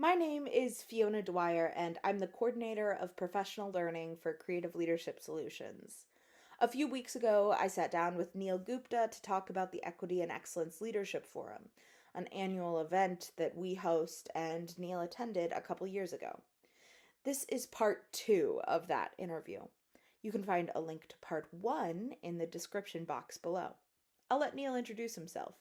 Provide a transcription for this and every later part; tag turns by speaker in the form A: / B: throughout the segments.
A: My name is Fiona Dwyer, and I'm the coordinator of professional learning for Creative Leadership Solutions. A few weeks ago, I sat down with Neil Gupta to talk about the Equity and Excellence Leadership Forum, an annual event that we host and Neil attended a couple years ago. This is part two of that interview. You can find a link to part one in the description box below. I'll let Neil introduce himself.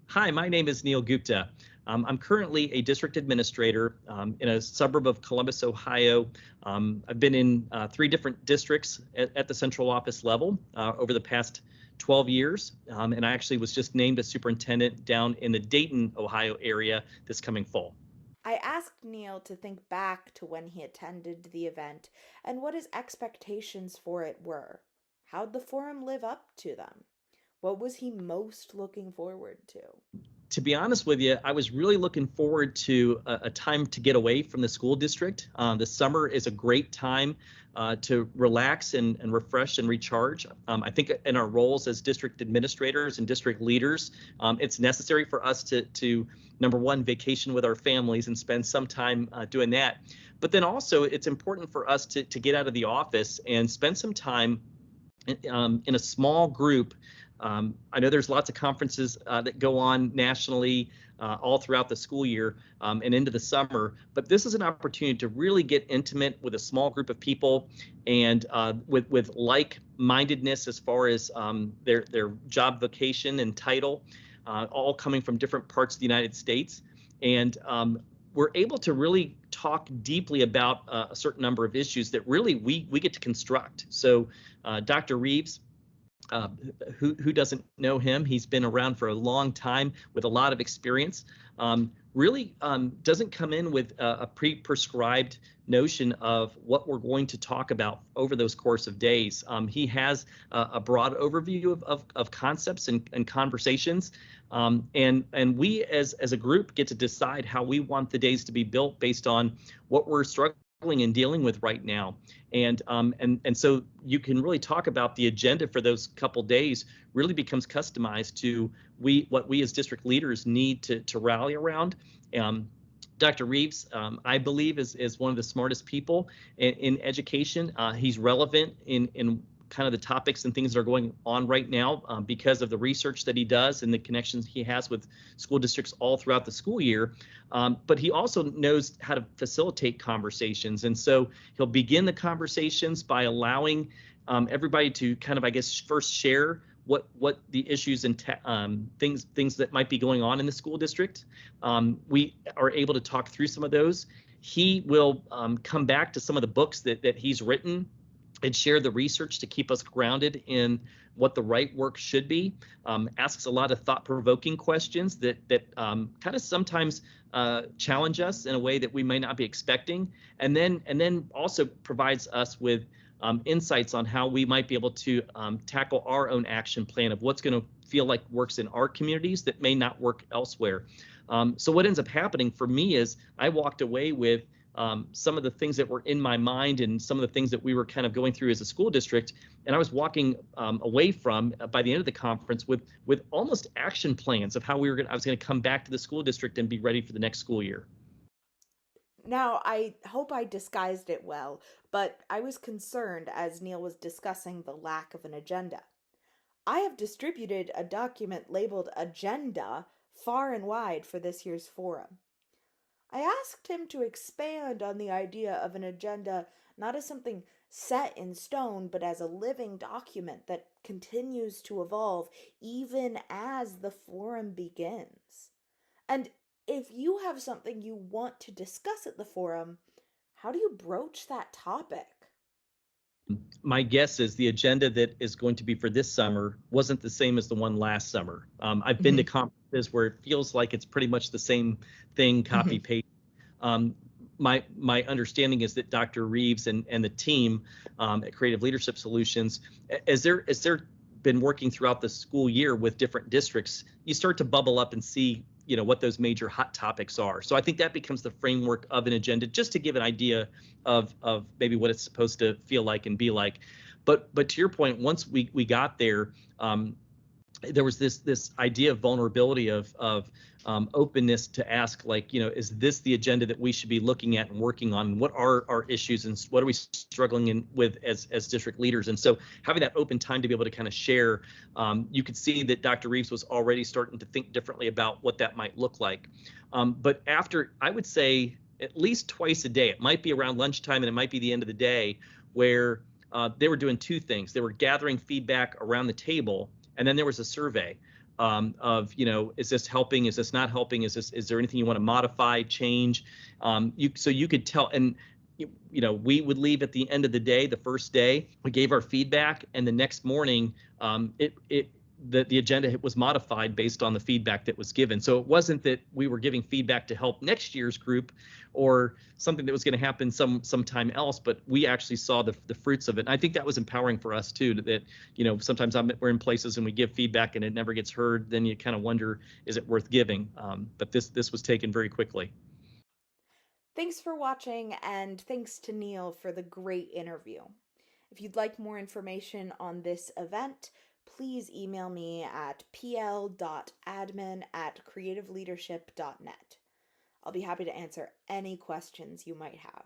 B: Hi, my name is Neil Gupta. I'm currently a district administrator in a suburb of Columbus, Ohio. I've been in three different districts at the central office level over the past 12 years, and I actually was just named a superintendent down in the Dayton, Ohio area this coming fall.
A: I asked Neil to think back to when he attended the event and what his expectations for it were. How'd the forum live up to them? What was he most looking forward to?
B: To be honest with you, I was really looking forward to a time to get away from the school district. The summer is a great time to relax and refresh and recharge. I think in our roles as district administrators and district leaders, it's necessary for us to number one, vacation with our families and spend some time doing that. But then also it's important for us to get out of the office and spend some time in a small group. I know there's lots of conferences that go on nationally all throughout the school year and into the summer, but this is an opportunity to really get intimate with a small group of people and with like-mindedness as far as their job vocation and title, all coming from different parts of the United States. And we're able to really talk deeply about a certain number of issues that really we get to construct. So Dr. Reeves, who doesn't know him? He's been around for a long time with a lot of experience. Really doesn't come in with a pre-prescribed notion of what we're going to talk about over those course of days. He has a broad overview of concepts and conversations, and we as a group get to decide how we want the days to be built based on what we're struggling and dealing with right now. And so you can really talk about the agenda for those couple days really becomes customized to what we as district leaders need to rally around. Dr. Reeves, I believe, is one of the smartest people in education. He's relevant in kind of the topics and things that are going on right now because of the research that he does and the connections he has with school districts all throughout the school year. But he also knows how to facilitate conversations. And so he'll begin the conversations by allowing everybody to kind of, I guess, first share what the issues and things that might be going on in the school district. We are able to talk through some of those. He will come back to some of the books that he's written and share the research to keep us grounded in what the right work should be. Asks a lot of thought-provoking questions that kind of sometimes challenge us in a way that we may not be expecting, and then also provides us with insights on how we might be able to tackle our own action plan of what's going to feel like works in our communities that may not work elsewhere. So what ends up happening for me is I walked away with some of the things that were in my mind and some of the things that we were kind of going through as a school district. And I was walking away from, by the end of the conference, with almost action plans of how I was going to come back to the school district and be ready for the next school year.
A: Now, I hope I disguised it well, but I was concerned as Neil was discussing the lack of an agenda. I have distributed a document labeled Agenda far and wide for this year's forum. I asked him to expand on the idea of an agenda not as something set in stone, but as a living document that continues to evolve even as the forum begins. And if you have something you want to discuss at the forum, how do you broach that topic?
B: My guess is the agenda that is going to be for this summer wasn't the same as the one last summer. I've been to conferences where it feels like it's pretty much the same thing, copy paste. My understanding is that Dr. Reeves and the team at Creative Leadership Solutions, as they're been working throughout the school year with different districts, you start to bubble up and see what those major hot topics are. So I think that becomes the framework of an agenda, just to give an idea of maybe what it's supposed to feel like and be like. But to your point, once we got there, there was this idea of vulnerability of openness to ask, like, is this the agenda that we should be looking at and working on? What are our issues and what are we struggling with as district leaders? And so having that open time to be able to kind of share, you could see that Dr. Reeves was already starting to think differently about what that might look like. But after, I would say, at least twice a day, it might be around lunchtime and it might be the end of the day, where they were doing two things. They were gathering feedback around the table, and then there was a survey of, is this helping? Is this not helping? Is there anything you want to modify, change? So you could tell, and we would leave at the end of the day. The first day, we gave our feedback, and the next morning, the agenda was modified based on the feedback that was given. So it wasn't that we were giving feedback to help next year's group or something that was going to happen sometime else, but we actually saw the fruits of it. And I think that was empowering for us too, that, sometimes we're in places and we give feedback and it never gets heard. Then you kind of wonder, is it worth giving? But this was taken very quickly.
A: Thanks for watching, and thanks to Neil for the great interview. If you'd like more information on this event, please email me at pl.admin@creativeleadership.net. I'll be happy to answer any questions you might have.